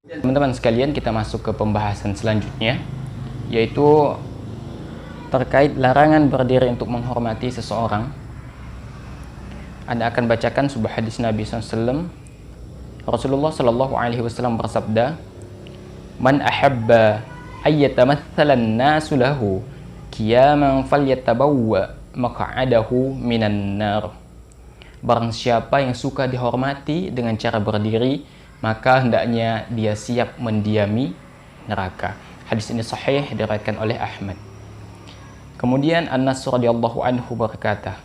Teman-teman sekalian, kita masuk ke pembahasan selanjutnya, yaitu terkait larangan berdiri untuk menghormati seseorang. Anda akan bacakan sebuah hadis Nabi SAW. Rasulullah SAW bersabda, "Man ahabba ayyatamathalan nasu lahu qiyaman falyatabawwa maq'adahu minan nar." Barang siapa yang suka dihormati dengan cara berdiri, maka hendaknya dia siap mendiami neraka. Hadis ini sahih, diriwayatkan oleh Ahmad. Kemudian Anas radhiyallahu anhu berkata,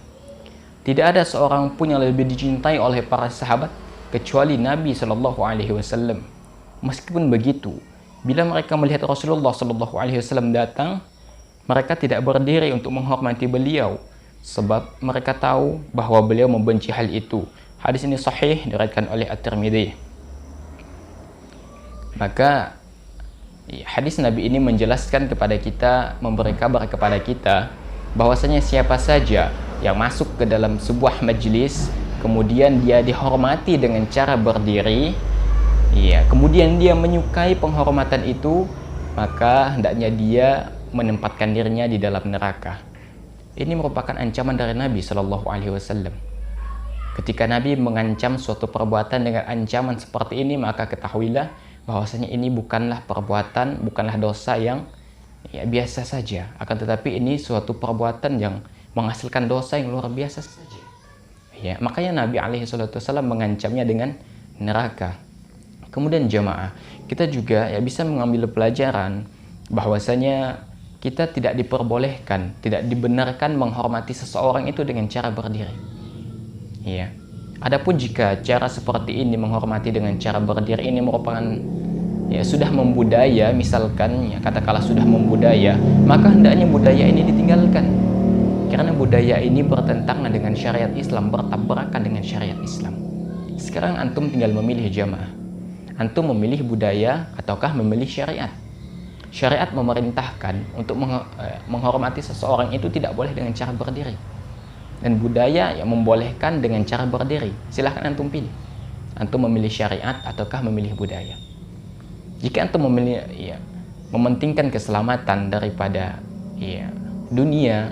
tidak ada seorang pun yang lebih dicintai oleh para sahabat kecuali Nabi Shallallahu Alaihi Wasallam. Meskipun begitu, bila mereka melihat Rasulullah Shallallahu Alaihi Wasallam datang, mereka tidak berdiri untuk menghormati beliau, sebab mereka tahu bahwa beliau membenci hal itu. Hadis ini sahih, diriwayatkan oleh At-Tirmidzi. Maka hadis Nabi ini menjelaskan kepada kita, memberi kabar kepada kita bahwasanya siapa saja yang masuk ke dalam sebuah majelis, kemudian dia dihormati dengan cara berdiri, kemudian dia menyukai penghormatan itu, maka hendaknya dia menempatkan dirinya di dalam neraka. Ini merupakan ancaman dari Nabi Shallallahu Alaihi Wasallam. Ketika Nabi mengancam suatu perbuatan dengan ancaman seperti ini, maka ketahuilah bahwasanya ini bukanlah perbuatan, bukanlah dosa yang biasa saja, akan tetapi ini suatu perbuatan yang menghasilkan dosa yang luar biasa saja. Makanya Nabi SAW mengancamnya dengan neraka. Kemudian jamaah, kita juga bisa mengambil pelajaran bahwasanya kita tidak diperbolehkan, tidak dibenarkan menghormati seseorang itu dengan cara berdiri. Adapun jika cara seperti ini, menghormati dengan cara berdiri ini merupakan sudah membudaya, misalkan katakanlah sudah membudaya, maka hendaknya budaya ini ditinggalkan. Karena budaya ini bertentangan dengan syariat Islam, bertabrakan dengan syariat Islam. Sekarang antum tinggal memilih jamaah. Antum memilih budaya ataukah memilih syariat? Syariat memerintahkan untuk menghormati seseorang itu tidak boleh dengan cara berdiri. Dan budaya yang membolehkan dengan cara berdiri. Silahkan antum pilih. Antum memilih syariat ataukah memilih budaya. Jika antum memilih mementingkan keselamatan daripada dunia,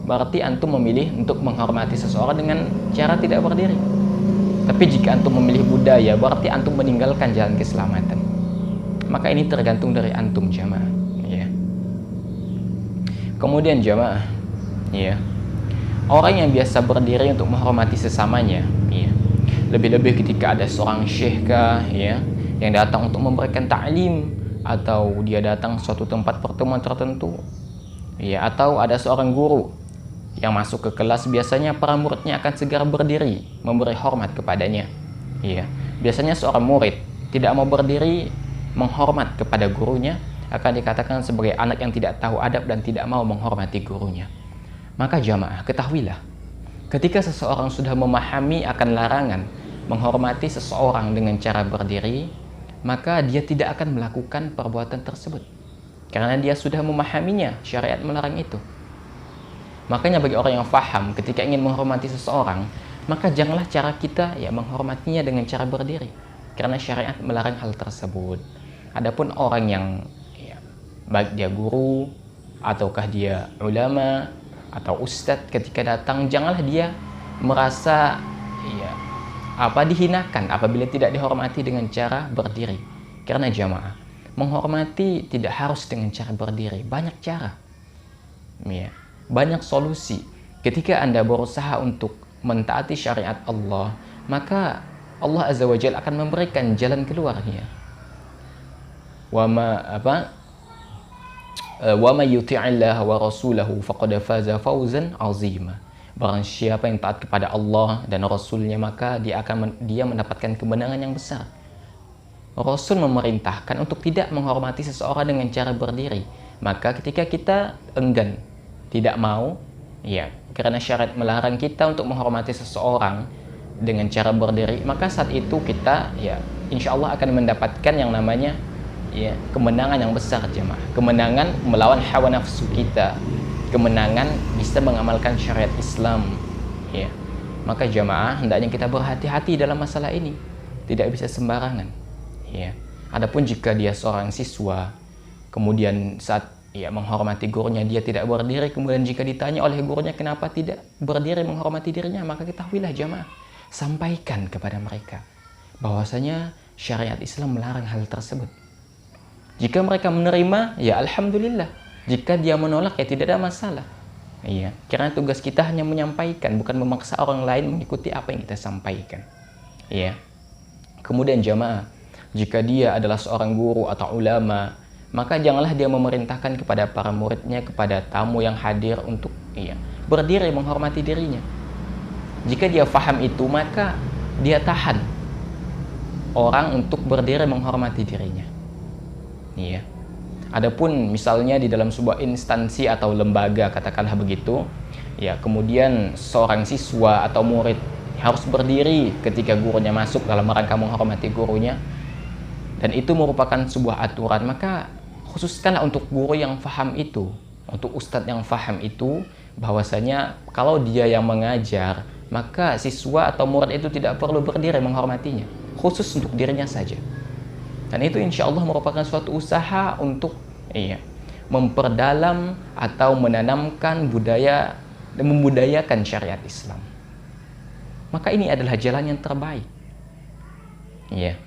berarti antum memilih untuk menghormati seseorang dengan cara tidak berdiri. Tapi jika antum memilih budaya, berarti antum meninggalkan jalan keselamatan. Maka ini tergantung dari antum jamaah. Kemudian jamaah, orang yang biasa berdiri untuk menghormati sesamanya, lebih-lebih ketika ada seorang syekh yang datang untuk memberikan ta'lim, atau dia datang suatu tempat pertemuan tertentu, atau ada seorang guru yang masuk ke kelas, biasanya para muridnya akan segera berdiri memberi hormat kepadanya. Biasanya seorang murid tidak mau berdiri menghormat kepada gurunya, akan dikatakan sebagai anak yang tidak tahu adab dan tidak mau menghormati gurunya. Maka jamaah, ketahuilah, ketika seseorang sudah memahami akan larangan menghormati seseorang dengan cara berdiri, maka dia tidak akan melakukan perbuatan tersebut. Karena dia sudah memahaminya, syariat melarang itu. Makanya bagi orang yang faham, ketika ingin menghormati seseorang, maka janganlah cara kita menghormatinya dengan cara berdiri. Karena syariat melarang hal tersebut. Adapun orang yang baik dia guru, ataukah dia ulama, atau ustadz, ketika datang janganlah dia merasa dihinakan apabila tidak dihormati dengan cara berdiri. Karena jamaah, menghormati tidak harus dengan cara berdiri, banyak cara, banyak solusi. Ketika Anda berusaha untuk mentaati syariat Allah, maka Allah Azza wa Jalla akan memberikan jalan keluarnya. Wa may yuti'illah wa rasulahu faqad faza fawzan 'azima. Barang siapa yang taat kepada Allah dan Rasulnya, maka dia mendapatkan kemenangan yang besar. Rasul memerintahkan untuk tidak menghormati seseorang dengan cara berdiri. Maka ketika kita enggan, tidak mau, karena syariat melarang kita untuk menghormati seseorang dengan cara berdiri, maka saat itu kita insya Allah akan mendapatkan yang namanya kemenangan yang besar jemaah. Kemenangan melawan hawa nafsu kita, kemenangan bisa mengamalkan syariat Islam. Maka jemaah hendaknya kita berhati-hati dalam masalah ini, tidak bisa sembarangan. Adapun jika dia seorang siswa, kemudian saat menghormati gurunya dia tidak berdiri, kemudian jika ditanya oleh gurunya kenapa tidak berdiri menghormati dirinya, maka ketahuilah jamaah, sampaikan kepada mereka bahwasanya syariat Islam melarang hal tersebut. Jika mereka menerima, ya alhamdulillah. Jika dia menolak, ya tidak ada masalah. Iya, karena tugas kita hanya menyampaikan, bukan memaksa orang lain mengikuti apa yang kita sampaikan. Iya. Kemudian jamaah, jika dia adalah seorang guru atau ulama, maka janganlah dia memerintahkan kepada para muridnya, kepada tamu yang hadir untuk berdiri menghormati dirinya. Jika dia faham itu, maka dia tahan orang untuk berdiri menghormati dirinya. Iya. Adapun misalnya di dalam sebuah instansi atau lembaga, katakanlah begitu, ya kemudian seorang siswa atau murid harus berdiri ketika gurunya masuk dalam rangka menghormati gurunya, dan itu merupakan sebuah aturan, maka khususkanlah untuk guru yang faham itu, untuk ustadz yang faham itu, bahwasanya kalau dia yang mengajar, maka siswa atau murid itu tidak perlu berdiri menghormatinya, khusus untuk dirinya saja. Dan itu insya Allah merupakan suatu usaha untuk memperdalam atau menanamkan budaya dan membudayakan syariat Islam. Maka ini adalah jalan yang terbaik. Iya.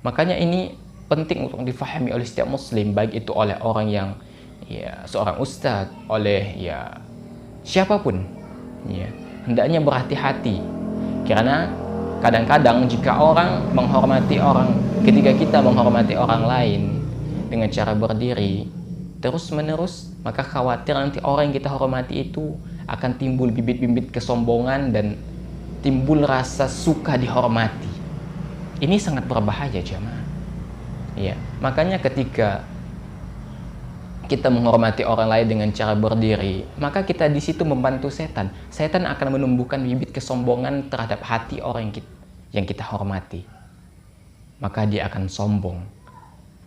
Makanya ini penting untuk difahami oleh setiap muslim, baik itu oleh orang yang seorang ustadz, oleh siapapun. Hendaknya berhati-hati, karena kadang-kadang jika orang menghormati orang, ketika kita menghormati orang lain dengan cara berdiri terus menerus, maka khawatir nanti orang yang kita hormati itu akan timbul bibit-bibit kesombongan dan timbul rasa suka dihormati. Ini sangat berbahaya jamaah. Makanya ketika kita menghormati orang lain dengan cara berdiri, maka kita di situ membantu setan. Setan akan menumbuhkan bibit kesombongan terhadap hati orang yang kita hormati. Maka dia akan sombong.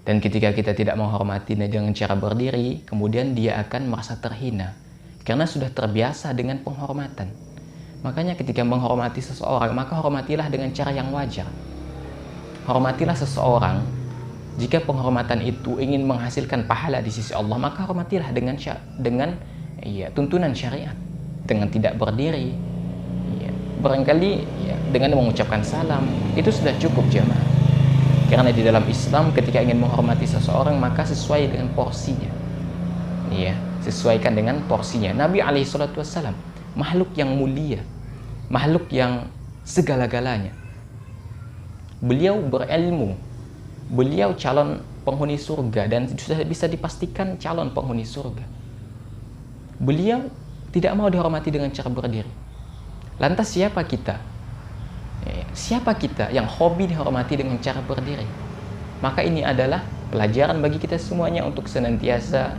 Dan ketika kita tidak menghormatinya dengan cara berdiri, kemudian dia akan merasa terhina karena sudah terbiasa dengan penghormatan. Makanya ketika menghormati seseorang, maka hormatilah dengan cara yang wajar. Hormatilah seseorang. Jika penghormatan itu ingin menghasilkan pahala di sisi Allah, maka hormatilah dengan tuntunan syariat, dengan tidak berdiri, barangkali dengan mengucapkan salam, itu sudah cukup jamaah. Karena di dalam Islam ketika ingin menghormati seseorang, maka sesuai dengan porsinya. Sesuaikan dengan porsinya. Nabi SAW makhluk yang mulia, makhluk yang segala-galanya. Beliau berilmu, beliau calon penghuni surga dan sudah bisa dipastikan calon penghuni surga. Beliau tidak mau dihormati dengan cara berdiri. Lantas siapa kita? Siapa kita yang hobi dihormati dengan cara berdiri? Maka ini adalah pelajaran bagi kita semuanya untuk senantiasa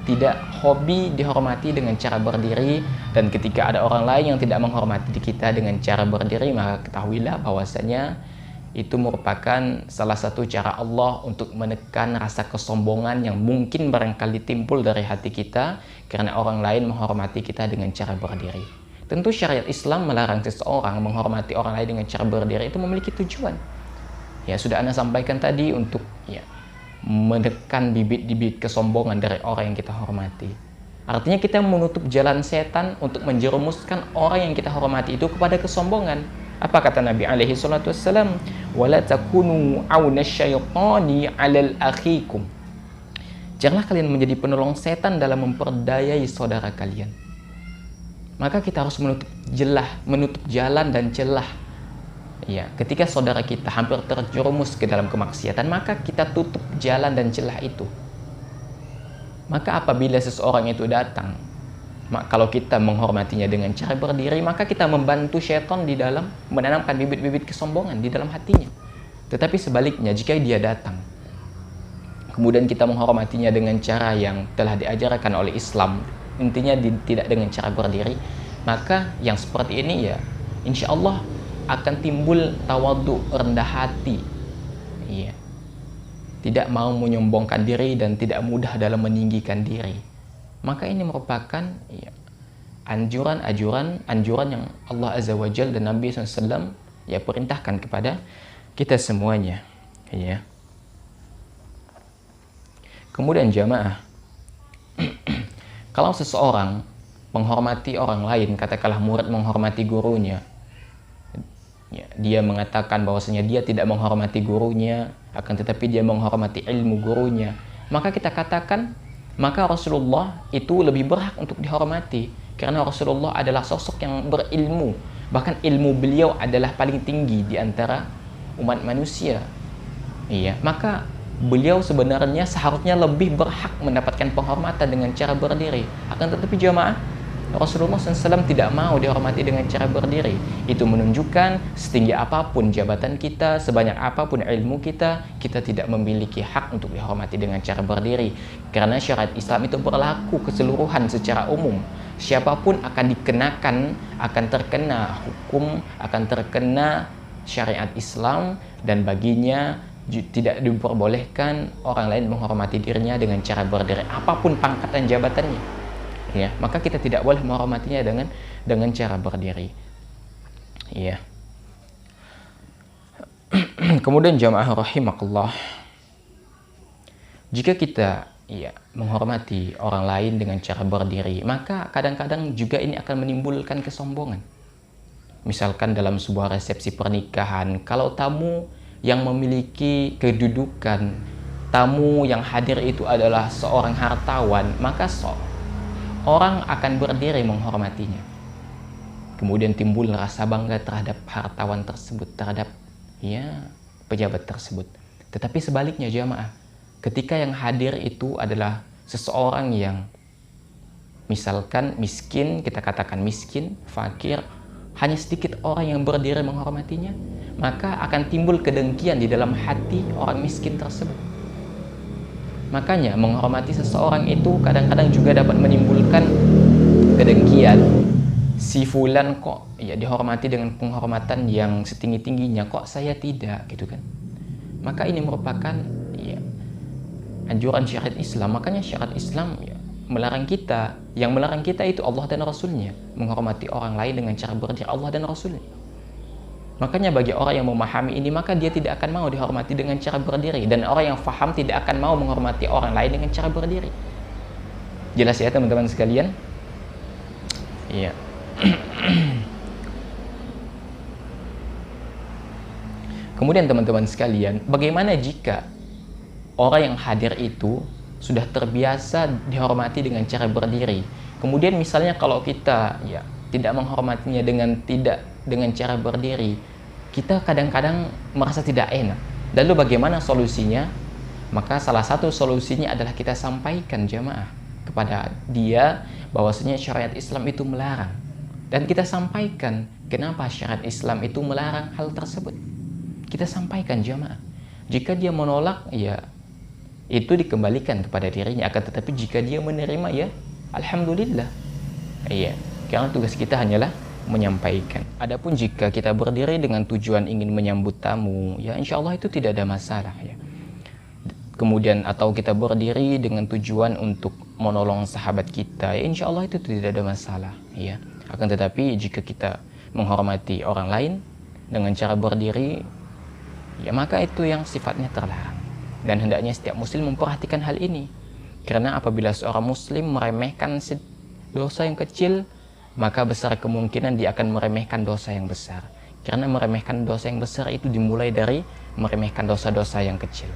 tidak hobi dihormati dengan cara berdiri. Dan ketika ada orang lain yang tidak menghormati kita dengan cara berdiri, maka ketahuilah bahwasanya itu merupakan salah satu cara Allah untuk menekan rasa kesombongan yang mungkin barangkali timbul dari hati kita karena orang lain menghormati kita dengan cara berdiri. Tentu syariat Islam melarang seseorang menghormati orang lain dengan cara berdiri, itu memiliki tujuan. Sudah Anda sampaikan tadi, untuk menekan bibit-bibit kesombongan dari orang yang kita hormati. Artinya kita menutup jalan setan untuk menjerumuskan orang yang kita hormati itu kepada kesombongan. Apa kata Nabi alaihi salatu wassalam? Wala takunu aunasyaitani 'alal akhikum. Janganlah kalian menjadi penolong setan dalam memperdayai saudara kalian. Maka kita harus menutup jalan dan celah. Ketika saudara kita hampir terjerumus ke dalam kemaksiatan, maka kita tutup jalan dan celah itu. Maka apabila seseorang itu datang, kalau kita menghormatinya dengan cara berdiri, maka kita membantu syaitan di dalam menanamkan bibit-bibit kesombongan di dalam hatinya. Tetapi sebaliknya, jika dia datang, kemudian kita menghormatinya dengan cara yang telah diajarkan oleh Islam, intinya tidak dengan cara berdiri, maka yang seperti ini insya Allah akan timbul tawadhu, rendah hati, tidak mau menyombongkan diri dan tidak mudah dalam meninggikan diri. Maka ini merupakan anjuran yang Allah Azza wa Jalla dan Nabi SAW perintahkan kepada kita semuanya. Kemudian jamaah, kalau seseorang menghormati orang lain, katakanlah murid menghormati gurunya, ya, dia mengatakan bahwasanya dia tidak menghormati gurunya, akan tetapi dia menghormati ilmu gurunya, maka kita katakan, maka Rasulullah itu lebih berhak untuk dihormati, karena Rasulullah adalah sosok yang berilmu, bahkan ilmu beliau adalah paling tinggi di antara umat manusia. Iya, maka beliau sebenarnya seharusnya lebih berhak mendapatkan penghormatan dengan cara berdiri. Akan tetapi jamaah, Rasulullah SAW tidak mau dihormati dengan cara berdiri. Itu menunjukkan setinggi apapun jabatan kita, sebanyak apapun ilmu kita, kita tidak memiliki hak untuk dihormati dengan cara berdiri. Karena syariat Islam itu berlaku keseluruhan secara umum. Siapapun akan dikenakan, akan terkena hukum, akan terkena syariat Islam, dan baginya tidak diperbolehkan orang lain menghormati dirinya dengan cara berdiri, apapun pangkat dan jabatannya. Ya, maka kita tidak boleh menghormatinya dengan cara berdiri. Ya. Kemudian jamaah rahimakallah, jika kita menghormati orang lain dengan cara berdiri, maka kadang-kadang juga ini akan menimbulkan kesombongan. Misalkan dalam sebuah resepsi pernikahan, kalau tamu yang memiliki kedudukan, tamu yang hadir itu adalah seorang hartawan, maka orang akan berdiri menghormatinya. Kemudian timbul rasa bangga terhadap hartawan tersebut, terhadap pejabat tersebut. Tetapi sebaliknya jamaah, ketika yang hadir itu adalah seseorang yang misalkan miskin, kita katakan miskin, fakir, hanya sedikit orang yang berdiri menghormatinya, maka akan timbul kedengkian di dalam hati orang miskin tersebut. Makanya menghormati seseorang itu kadang-kadang juga dapat menimbulkan kedengkian. Si fulan kok dihormati dengan penghormatan yang setinggi-tingginya, kok saya tidak, gitu kan. Maka ini merupakan anjuran syariat Islam. Makanya syariat Islam melarang kita, yang melarang kita itu Allah dan Rasulnya, menghormati orang lain dengan cara berdiri, Allah dan Rasulnya. Makanya bagi orang yang memahami ini, maka dia tidak akan mau dihormati dengan cara berdiri, dan orang yang faham tidak akan mau menghormati orang lain dengan cara berdiri. Jelas ya teman-teman sekalian? Iya. Kemudian teman-teman sekalian, bagaimana jika orang yang hadir itu sudah terbiasa dihormati dengan cara berdiri, kemudian misalnya kalau kita tidak menghormatinya dengan cara berdiri, kita kadang-kadang merasa tidak enak. Lalu bagaimana solusinya? Maka salah satu solusinya adalah kita sampaikan jamaah kepada dia bahwasanya syariat Islam itu melarang, dan kita sampaikan kenapa syariat Islam itu melarang hal tersebut. Kita sampaikan jamaah. Jika dia menolak, itu dikembalikan kepada dirinya. Akan tetapi jika dia menerima, alhamdulillah. Karena tugas kita hanyalah menyampaikan. Adapun jika kita berdiri dengan tujuan ingin menyambut tamu, insya Allah itu tidak ada masalah. Kemudian atau kita berdiri dengan tujuan untuk menolong sahabat kita, insya Allah itu tidak ada masalah. Akan tetapi jika kita menghormati orang lain dengan cara berdiri, maka itu yang sifatnya terlarang. Dan hendaknya setiap muslim memperhatikan hal ini. Karena apabila seorang muslim meremehkan dosa yang kecil, maka besar kemungkinan dia akan meremehkan dosa yang besar. Karena meremehkan dosa yang besar itu dimulai dari meremehkan dosa-dosa yang kecil.